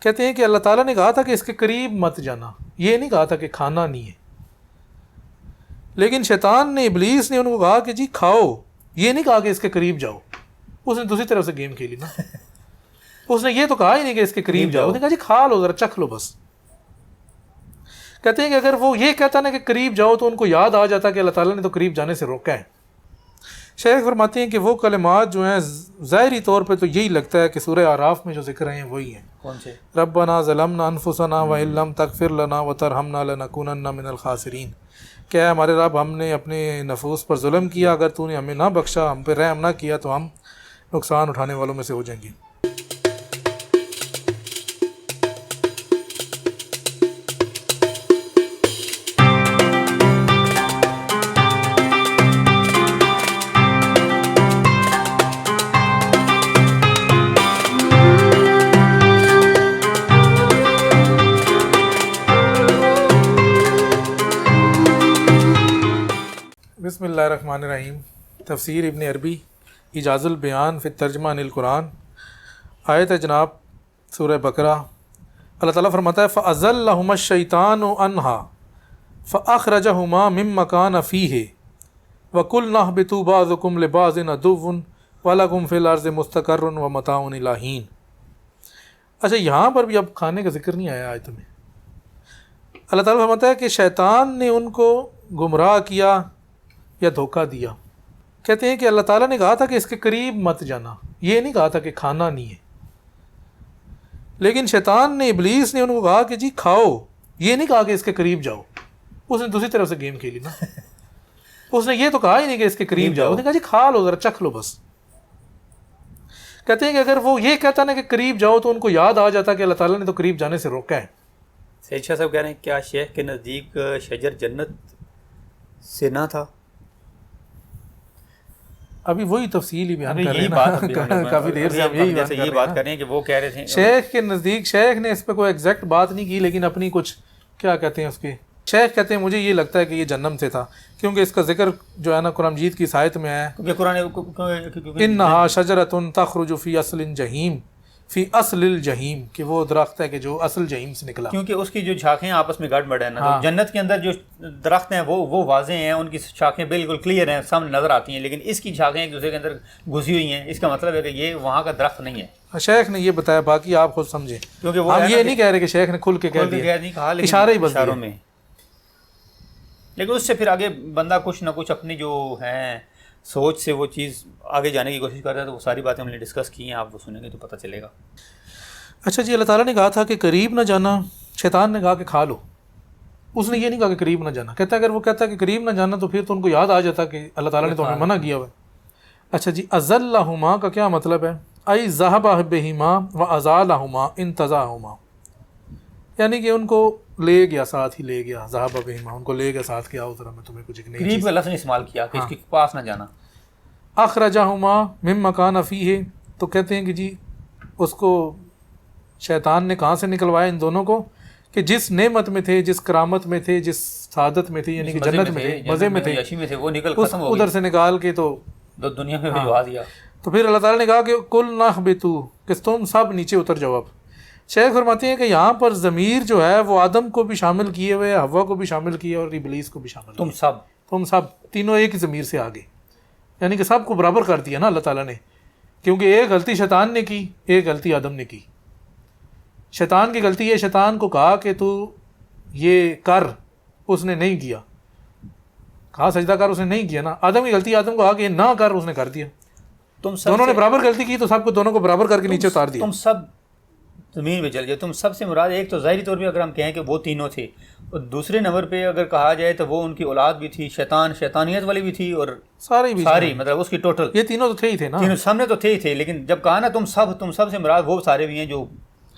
کہتے ہیں کہ اللہ تعالیٰ نے کہا تھا کہ اس کے قریب مت جانا، یہ نہیں کہا تھا کہ کھانا نہیں ہے، لیکن شیطان نے، ابلیس نے ان کو کہا کہ جی کھاؤ، یہ نہیں کہا کہ اس کے قریب جاؤ. اس نے دوسری طرف سے گیم کھیلی نا. اس نے یہ تو کہا ہی نہیں کہ اس کے قریب جاؤ، اس نے کہا جی کھا لو، ذرا چکھ لو بس. کہتے ہیں کہ اگر وہ یہ کہتا نا کہ قریب جاؤ تو ان کو یاد آ جاتا کہ اللہ تعالیٰ نے تو قریب جانے سے روکا ہے. شیخ فرماتے ہیں کہ وہ کلمات جو ہیں ظاہری طور پہ تو یہی لگتا ہے کہ سورہ اعراف میں جو ذکر ہیں وہی ہیں. کون سے؟ ربنا ظلمنا انفسنا وان لم تغفر لنا وترحمنا لنکونن من الخاسرین. کہ اے ہمارے رب، ہم نے اپنے نفوس پر ظلم کیا، اگر تو نے ہمیں نہ بخشا، ہم پہ رحم نہ کیا تو ہم نقصان اٹھانے والوں میں سے ہو جائیں گے. بسم اللہ الرحمن الرحیم. تفسیر ابن عربی ایجاز البیان فی الترجمہ عن القرآن. آیت ہے جناب سورہ بقرہ. اللہ تعالیٰ فرماتا ہے فَأَزَلَّهُمَا الشَّيْطَانُ عَنْهَا فَأَخْرَجَهُمَا مِمَّا كَانَ فِيهِ وَقُلْنَا اهْبِطُوا بَعْضُكُمْ لِبَعْضٍ عَدُوٌّ وَلَكُمْ فِي الْأَرْضِ مُسْتَقَرٌّ وَمَتَاعٌ إِلَىٰ حِینٍ. اچھا، یہاں پر بھی اب کھانے کا ذکر نہیں آیا آیت میں. اللہ تعالیٰ فرماتا ہے کہ شیطان نے ان کو گمراہ کیا یا دھوکہ دیا. کہتے ہیں کہ اللہ تعالیٰ نے کہا تھا کہ اس کے قریب مت جانا، یہ نہیں کہا تھا کہ کھانا نہیں ہے، لیکن شیطان نے، ابلیس نے ان کو کہا کہ جی کھاؤ، یہ نہیں کہا کہ اس کے قریب جاؤ. اس نے دوسری طرف سے گیم کھیلی نا. اس نے یہ تو کہا ہی نہیں کہ اس کے قریب جاؤ، اس نے کہا جی کھا لو، ذرا چکھ لو بس. کہتے ہیں کہ اگر وہ یہ کہتا نا کہ قریب جاؤ تو ان کو یاد آ جاتا کہ اللہ تعالیٰ نے تو قریب جانے سے روکا ہے. سید شاہ صاحب کہہ رہے ہیں کیا شیخ کے نزدیک شجر جنت سے نہ تھا؟ ابھی وہی تفصیل ہی بیان کر رہے ہیں، کافی دیر سے ہم یہی بات کر رہے ہیں کہ وہ کہہ رہے تھے شیخ کے نزدیک. شیخ نے اس پہ کوئی ایگزیکٹ بات نہیں کی، لیکن اپنی کچھ کیا کہتے ہیں اس کے، شیخ کہتے ہیں مجھے یہ لگتا ہے کہ یہ جہنم سے تھا، کیونکہ اس کا ذکر جو ہے نا قرآن مجید کی اس آیت میں ہے انہا شجرۃ تخرج فی اصل الجحیم، فی اصل الجحیم، کہ وہ درخت ہے کہ جو اصل جحیم سے نکلا. کیونکہ اس کی جو شاخیں آپس میں گڑ بڑ ہیں نا، تو جنت کے اندر جو درخت ہیں وہ واضح ہیں، ان کی شاخیں بالکل کلیئر ہیں، سامنے نظر آتی ہیں، لیکن اس کی شاخیں ایک دوسرے کے اندر گھسی ہوئی ہیں. اس کا مطلب ہے کہ یہ وہاں کا درخت نہیں ہے. شیخ نے یہ بتایا، باقی آپ خود سمجھیں، کیونکہ وہ ہم یہ نہیں کہہ رہے کہ شیخ نے کھل کے کہہ دیا، اشارے ہی بس اشاروں میں. لیکن اس سے پھر آگے بندہ کچھ نہ کچھ اپنی جو ہیں سوچ سے وہ چیز آگے جانے کی کوشش کر رہا ہے. تو وہ ساری باتیں ہم نے ڈسکس کی ہیں، آپ وہ سنیں گے تو پتہ چلے گا. اچھا جی، اللہ تعالیٰ نے کہا تھا کہ قریب نہ جانا، شیطان نے کہا کہ کھا لو. اس نے یہ نہیں کہا کہ قریب نہ جانا. کہتا اگر وہ کہتا کہ قریب نہ جانا تو پھر تو ان کو یاد آ جاتا کہ اللہ تعالیٰ نے تو ہمیں منع کیا ہوا ہے. اچھا جی، ازلہما کا کیا مطلب ہے؟ ای ذہب بہما و ازالہما انتزعہما، یعنی کہ ان کو لے گیا، ساتھ ہی لے گیا. ذہب بہما، ان کو لے گیا ساتھ کیا، ذرا میں تمہیں کچھ ایک نئی قریب کا لفظ استعمال کیا کہ اس کے پاس نہ جانا. اخرجہما مما کان فیہ، تو کہتے ہیں کہ جی اس کو شیطان نے کہاں سے نکلوایا ان دونوں کو؟ کہ جس نعمت میں تھے، جس کرامت میں تھے، جس سعادت میں تھے، یعنی کہ جنت میں تھے، مزے میں تھے، وہ نکل ختم ہو گئی، ادھر سے نکال کے تو دنیا میں بھجوا دیا. تو پھر اللہ تعالیٰ نے کہا کہ کل نہبطوا، کہ تم سب نیچے اتر جاؤ. اب شیخ فرماتے ہیں کہ یہاں پر ضمیر جو ہے وہ آدم کو بھی شامل کیے ہوئے، حوا کو بھی شامل کیا اور ابلیس کو بھی شامل. تم سب تینوں ایک ہی ضمیر سے آگے، یعنی کہ سب کو برابر کر دیا نا اللہ تعالیٰ نے. کیونکہ ایک غلطی شیطان نے کی، ایک غلطی آدم نے کی. شیطان کی غلطی ہے، شیطان کو کہا کہ تو یہ کر، اس نے نہیں کیا. کہا سجدہ کر، اس نے نہیں کیا نا. آدم کی غلطی، آدم کو کہا کہ یہ نہ کر، اس نے کر دیا. دونوں نے برابر غلطی کی تو سب کو دونوں کو برابر کر کے نیچے اتار دیا. تم سب زمین پہ چل گئے. تم سب سے مراد ایک تو ظاہری طور پہ اگر ہم کہیں کہ وہ تینوں تھے، اور دوسرے نمبر پہ اگر کہا جائے تو وہ ان کی اولاد بھی تھی، شیطانیت والی بھی تھی، اور ساری مطلب اس کی ٹوٹل یہ تینوں تو تھے ہی تھے نا، تینوں سامنے تو تھے ہی تھے. لیکن جب کہا نا تم سب سے مراد وہ سارے بھی ہیں جو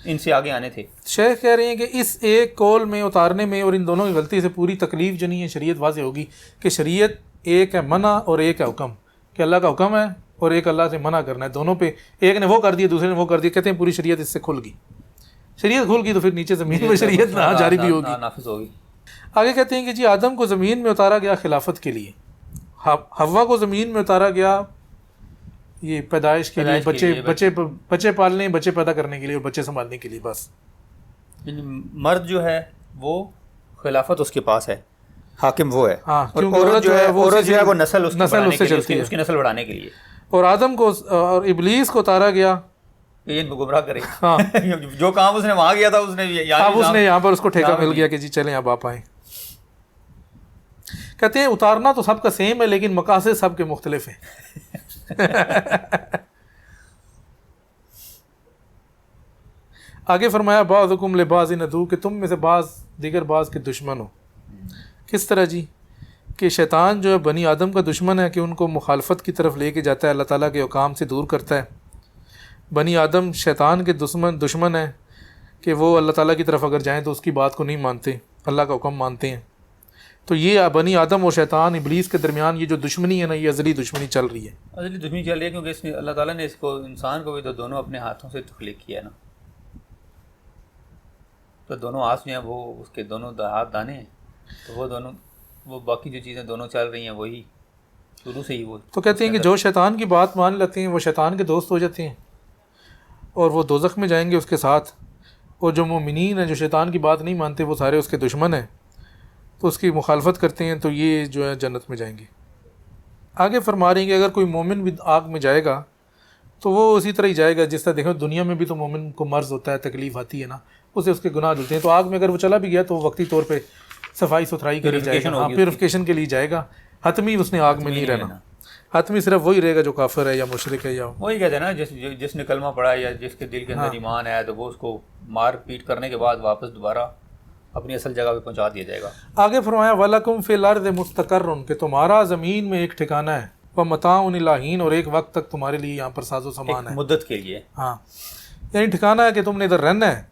ان سے آگے آنے تھے. شیخ کہہ رہے ہیں کہ اس ایک قول میں اتارنے میں اور ان دونوں کی غلطی سے پوری تکلیف جو نہیں ہے شریعت واضح ہوگی کہ شریعت ایک ہے منع اور ایک ہے حکم، کہ اللہ کا حکم ہے اور ایک اللہ سے منع کرنا ہے. دونوں پہ ایک نے وہ کر دیا، دوسرے نے وہ کر دیا. کہتے ہیں پوری شریعت اس سے کھل گئی. شریعت کھل گئی تو پھر نیچے زمین میں شریعت جاری بھی ہوگی، نافذ ہوگی. آگے کہتے ہیں کہ جی آدم کو زمین میں اتارا گیا خلافت کے لیے، حوا کو زمین میں اتارا گیا یہ پیدائش کے لیے، بچے پالنے، بچے پیدا کرنے کے لیے اور بچے سنبھالنے کے لیے. بس مرد جو ہے وہ خلافت اس کے پاس ہے، حاکم وہ ہے، ہاں، اور عورت جو ہے وہ نسل اس سے چلتی ہے، اس کی نسل بڑھانے کے لیے. اور آدم کو اور ابلیس کو اتارا گیا یہ ان کو گمراہ کرے. ہاں جو کام اس نے وہاں کیا تھا اس نے یہاں پر اس کو ٹھیکہ مل گیا کہ جی چلیں اب آپ آئیں. کہتے ہیں اتارنا تو سب کا سیم ہے لیکن مقاصد سب کے مختلف ہیں. آگے فرمایا بعضکم لبعض عدو کہ تم میں سے بعض دیگر بعض کے دشمن ہو. کس طرح جی؟ کہ شیطان جو ہے بنی آدم کا دشمن ہے کہ ان کو مخالفت کی طرف لے کے جاتا ہے، اللہ تعالیٰ کے حکام سے دور کرتا ہے. بنی آدم شیطان کے دشمن ہے کہ وہ اللہ تعالیٰ کی طرف اگر جائیں تو اس کی بات کو نہیں مانتے، اللہ کا حکم مانتے ہیں. تو یہ بنی آدم اور شیطان ابلیس کے درمیان یہ جو دشمنی ہے نا، یہ ازلی دشمنی چل رہی ہے. ازلی دشمنی چل رہی ہے کیونکہ اس نے اللہ تعالیٰ نے اس کو انسان کو بھی تو دونوں اپنے ہاتھوں سے تخلیق کیا ہے نا. تو دونوں ہاتھ جو ہیں وہ اس کے دونوں ہاتھ دانے ہیں، تو وہ باقی جو چیزیں دونوں چل رہی ہیں وہی شروع سے ہی وہ. تو کہتے ہیں کہ جو شیطان کی بات مان لیتے ہیں وہ شیطان کے دوست ہو جاتے ہیں اور وہ دوزخ میں جائیں گے اس کے ساتھ. اور جو مومنین ہیں جو شیطان کی بات نہیں مانتے وہ سارے اس کے دشمن ہیں، تو اس کی مخالفت کرتے ہیں، تو یہ جو ہے جنت میں جائیں گے. آگے فرما رہے ہیں کہ اگر کوئی مومن بھی آگ میں جائے گا تو وہ اسی طرح ہی جائے گا جس طرح دیکھو دنیا میں بھی تو مومن کو مرض ہوتا ہے، تکلیف آتی ہے نا، اسے اس کے گناہ دھلتے ہیں. تو آگ میں اگر وہ چلا بھی گیا تو وقتی طور پہ صفائی ستھرائی کری جائے گا، پیوریفیکیشن کے لیے جائے گا. حتمی اس نے آگ میں نہیں رہنا، حتمی صرف وہی رہے گا جو کافر ہے یا مشرک ہے. یا وہی کہتے ہیں نا جس نے کلمہ پڑھا یا جس کے دل کے اندر ایمان ہے تو وہ اس کو مار پیٹ کرنے کے بعد واپس دوبارہ اپنی اصل جگہ پہ پہنچا دیا جائے گا. آگے فرمایا وَلَكُمْ فِي الْأَرْضِ مُسْتَقَرٌّ کہ تمہارا زمین میں ایک ٹھکانہ ہے، وَمَتَاعٌ إِلَىٰ حِينٍ اور ایک وقت تک تمہارے لیے یہاں پر ساز و سامان ہے، مدت کے لیے. ہاں یعنی ٹھکانہ ہے کہ تم نے ادھر رہنا ہے،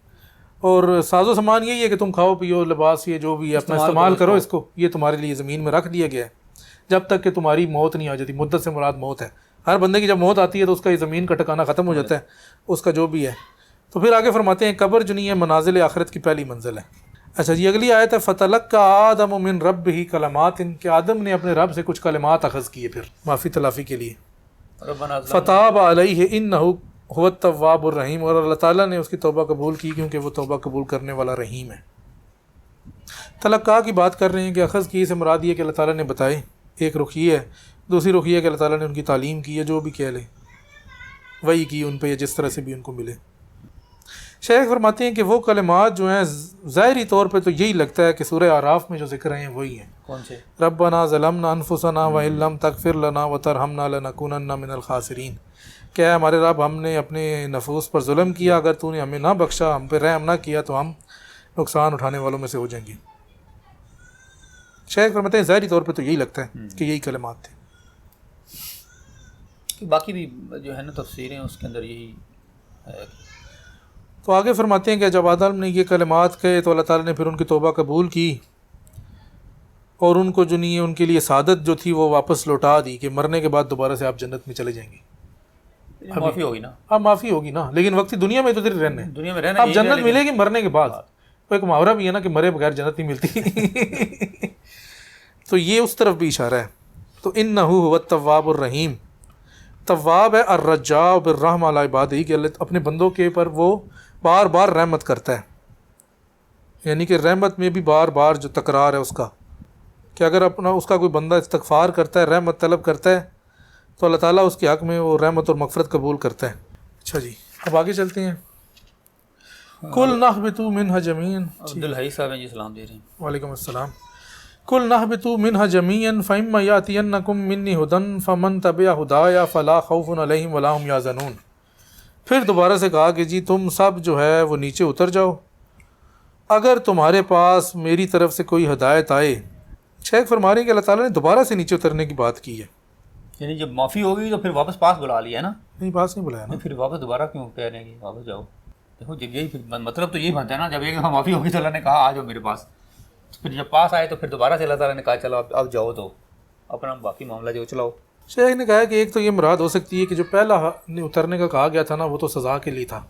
اور ساز و سامان یہی ہے کہ تم کھاؤ پیو، لباس یہ جو بھی ہے اپنا استعمال کرو، اس کو یہ تمہارے لیے زمین میں رکھ دیا گیا ہے جب تک کہ تمہاری موت نہیں آ جاتی. مدت سے مراد موت ہے. ہر بندے کی جب موت آتی ہے تو اس کا یہ زمین کا ٹھکانہ ختم ہو جاتا ہے، اس کا جو بھی ہے. تو پھر آگے فرماتے ہیں قبر جو نہیں ہے منازل آخرت کی پہلی منزل ہے. اچھا جی اگلی آیت ہے فَتَلَقَّىٰ آدَمُ مِن رَبِّهِ كَلِمَاتٍ کہ آدم نے اپنے رب سے کچھ کلمات اخذ کیے پھر معافی تلافی کے لیے. فَتَابَ عَلَيْهِ إِنَّهُ هُوَ التَّوَّابُ الرَّحِيمُ اور اللہ تعالیٰ نے اس کی توبہ قبول کی کیونکہ وہ توبہ قبول کرنے والا رحیم ہے. تلقا کی بات کر رہے ہیں کہ اخذ کی سے مراد یہ کہ اللہ تعالیٰ نے بتائے. ایک رخ یہ ہے، دوسری رخ یہ ہے کہ اللہ تعالیٰ نے ان کی تعلیم کی ہے، جو بھی کہہ لے وہی کی ان پہ یا جس طرح سے بھی ان کو ملے. شیخ فرماتے ہیں کہ وہ کلمات جو ہیں ظاہری طور پہ تو یہی لگتا ہے کہ سورہ اعراف میں جو ذکر ہیں وہی ہیں. کون سے؟ ربنا ظلمنا انفسنا وان لم تغفر لنا وترحمنا لنکونن من الخاسرین. کیا ہے ہمارے رب ہم نے اپنے نفوس پر ظلم کیا، اگر تو نے ہمیں نہ بخشا، ہم پہ رحم نہ کیا تو ہم نقصان اٹھانے والوں میں سے ہو جائیں گے. شیخ فرماتے ہیں ظاہری طور پہ تو یہی لگتا ہے کہ یہی کلمات تھے. باقی بھی جو ہے نا تفسیریں اس کے اندر یہی ہے. تو آگے فرماتے ہیں کہ جب آدم نے یہ کلمات کہے تو اللہ تعالیٰ نے پھر ان کی توبہ قبول کی اور ان کو جو نہیں ہے ان کے لیے سعادت جو تھی وہ واپس لوٹا دی کہ مرنے کے بعد دوبارہ سے آپ جنت میں چلے جائیں گے. معافی ہوگی نا؟ اب معافی ہوگی نا، لیکن وقتی دنیا میں تو دنیا میں رہنا اب جنت ملے گی مرنے کے بعد. وہ ایک محاورہ بھی ہے نا کہ مرے بغیر جنت نہیں ملتی. تو یہ اس طرف بھی اشارہ ہے. تو انہ هو التواب الرحیم. تواب ہے الرجاء بالرحم علی عبادہ کہ اللہ اپنے بندوں کے پر وہ بار بار رحمت کرتا ہے. یعنی کہ رحمت میں بھی بار بار جو تکرار ہے اس کا کہ اگر اپنا اس کا کوئی بندہ استغفار کرتا ہے، رحمت طلب کرتا ہے تو اللہ تعالیٰ اس کے حق میں وہ رحمت اور مغفرت قبول کرتا ہے. اچھا جی اب آگے چلتے ہیں. کل نہبطوا منہا جمیعا. عبدالحی صاحب ہیں جی سلام دے رہے ہیں. وعلیکم السلام. کل نہبطوا منہا جمیعا فإما یأتینکم منی ھدی فمن تبع ھدایا فلا خوف علیہم ولا ھم یحزنون. پھر دوبارہ سے کہا کہ جی تم سب جو ہے وہ نیچے اتر جاؤ اگر تمہارے پاس میری طرف سے کوئی ہدایت آئے. شیخ فرما رہے ہیں کہ اللہ تعالیٰ نے دوبارہ سے نیچے اترنے کی بات کی ہے. یعنی جب معافی ہوگی تو پھر واپس پاس بلا لیا ہے نا؟ نہیں پاس نہیں بلایا نا. پھر واپس دوبارہ کیوں کہہ رہے ہیں کہ واپس جاؤ؟ دیکھو جب یہی مطلب تو یہی بنتا ہے نا، جب ایک معافی ہوگی تو اللہ نے کہا آ جاؤ میرے پاس. پھر جب پاس آئے تو پھر دوبارہ سے اللہ تعالیٰ نے کہا چلو اب جاؤ تو اپنا باقی معاملہ جو چلاؤ. شیخ نے کہا کہ ایک تو یہ مراد ہو سکتی ہے کہ جو پہلا اترنے کا کہا گیا تھا نا وہ تو سزا کے لیے تھا.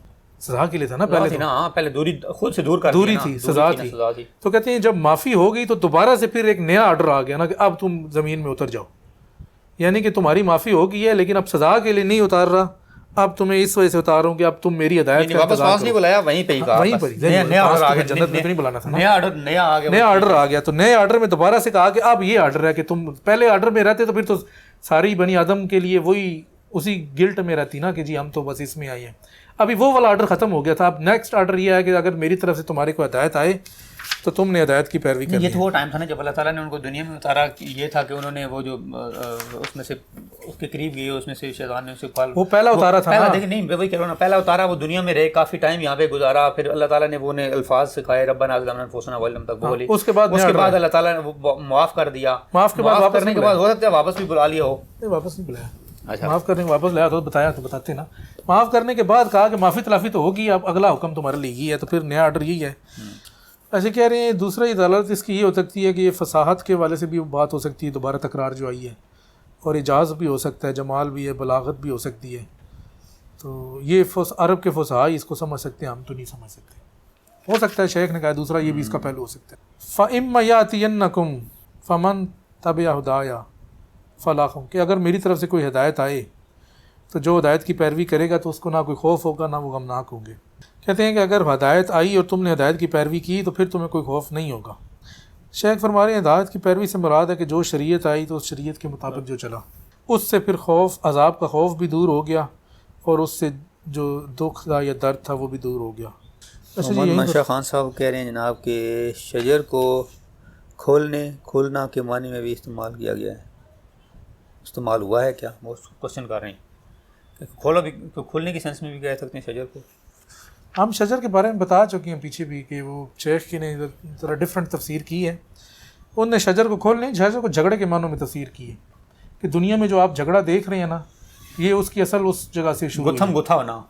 سزا کے لیے تھا نا پہلے. ہاں پہلے دوری خود سے دور کر دوری تھی، سزا تھی. تو کہتے ہیں جب معافی ہو گئی تو دوبارہ سے پھر ایک نیا آرڈر آ گیا نا کہ اب تم زمین میں اتر جاؤ. یعنی کہ تمہاری معافی ہو گئی ہے لیکن اب سزا کے لیے نہیں اتار رہا، اب تمہیں اس وجہ سے اتار رہا ہوں کہ اب تم میری ہدایت کا واپس نہیں بلایا، وہیں پہ ہی کہا، وہیں پر نیا آرڈر آ گیا، جنت میں تو نہیں بلانا تھا، نیا آرڈر آ گیا. تو نئے آرڈر میں دوبارہ سے کہا کہ اب یہ آرڈر ہے کہ تم پہلے آرڈر میں رہتے تو پھر تو ساری بنی آدم کے لیے وہی اسی گلٹ میں رہتی نا کہ جی ہم تو بس اس میں آئے ہیں. ابھی وہ والا آرڈر ختم ہو گیا تھا. اب نیکسٹ آرڈر یہ ہے کہ اگر میری طرف سے تمہارے کو ہدایت آئے تو تم نے ہدایت کی پیروی کرنی ہے. یہ تو وہ ٹائم تھا نا جب اللہ تعالیٰ نے ان کو دنیا میں اتارا. یہ تھا کہ انہوں نے وہ جو اس میں سے اس کے قریب گئے، اس میں سے شیطان نے اسے وہ پہلا اتارا تھا نا. دیکھیں نہیں میں وہی کہہ رہا ہوں نا، پہلا اتارا، وہ دنیا میں رہے، کافی ٹائم یہاں پہ گزارا، پھر اللہ تعالیٰ نے وہ نے الفاظ سکھائے، ربنا ظلمنا انفسنا وان لم تغفر لنا، اس کے بعد اللہ تعالیٰ نے وہ معاف کر دیا. معاف کرنے کے بعد ہو سکتا ہے واپس بھی بلا لیا ہو. واپس نہیں بلایا. معاف کرنے کے واپس لایا تو بتایا تو بتاتے نا. معاف کرنے کے بعد کہا کہ معافی تلافی تو ہوگی، اب اگلا حکم تمہارے لیے ہی ہے. تو پھر نیا آرڈر یہی ہے. ایسے کہہ رہے ہیں دوسرا عدالت اس کی یہ ہو سکتی ہے کہ یہ فصاحت کے والے سے بھی بات ہو سکتی ہے، دوبارہ تکرار جو آئی ہے، اور اعجاز بھی ہو سکتا ہے، جمال بھی ہے، بلاغت بھی ہو سکتی ہے. تو یہ عرب کے فصحاء اس کو سمجھ سکتے ہیں، ہم تو نہیں سمجھ سکتے. ہو سکتا ہے شیخ نے کہا دوسرا یہ بھی اس کا پہلو ہو سکتا ہے. فَإِمَّا يَأْتِيَنَّكُمْ فَمَنْ تَبِعَ هُدَايَا فَلَا خَوْفٌ، کہ اگر میری طرف سے کوئی ہدایت آئے تو جو ہدایت کی پیروی کرے گا تو اس کو نہ کوئی خوف ہوگا نہ وہ غمناک ہوں گے. کہتے ہیں کہ اگر ہدایت آئی اور تم نے ہدایت کی پیروی کی تو پھر تمہیں کوئی خوف نہیں ہوگا. شیخ فرما رہے ہیں ہدایت کی پیروی سے مراد ہے کہ جو شریعت آئی تو اس شریعت کے مطابق جو چلا، اس سے پھر خوف، عذاب کا خوف بھی دور ہو گیا، اور اس سے جو دکھ تھا یا درد تھا وہ بھی دور ہو گیا. محمد منشا خان صاحب کہہ رہے ہیں جناب کہ شجر کو کھولنا کے معنی میں بھی استعمال کیا گیا ہے، استعمال ہوا ہے کیا؟ وہ کوشچن کر رہے ہیں کھولنے کی سینس میں بھی کہہ سکتے ہیں شجر کو. ہم شجر کے بارے میں بتا چکے ہیں پیچھے بھی کہ وہ شیخ کی نے ذرا ڈفرینٹ تفسیر کی ہے. انہوں نے شجر کو کھولنے، شجر کو جھگڑے کے معنوں میں تفسیر کی ہے کہ دنیا میں جو آپ جھگڑا دیکھ رہے ہیں نا، یہ اس کی اصل اس جگہ سے شروع گتھم گتھا ہونا،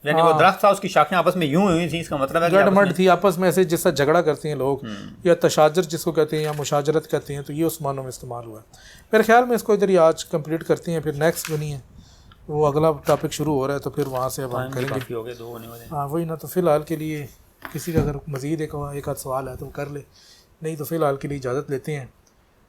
یعنی وہ درخت تھا، اس کی شاخیں آپس میں یوں ہوئی تھیں، اس کا مطلب ہے گڈ مڈ تھی آپس میں، ایسے جس سے جھگڑا کرتے ہیں لوگ، یا تشاجر جس کو کہتے ہیں یا مشاجرت کہتے ہیں، تو یہ اس معنوں میں استعمال ہوا ہے. میرے خیال میں اس کو ادھر ہی آج کمپلیٹ کرتے ہیں، پھر نیکسٹ بنی ہے وہ اگلا ٹاپک شروع ہو رہا ہے، تو پھر وہاں سے اب ہم کریں گے. ہاں وہی نا. تو فی الحال کے لیے کسی کا اگر مزید ایک آدھ سوال ہے تو کر لے، نہیں تو فی الحال کے لیے اجازت لیتے ہیں.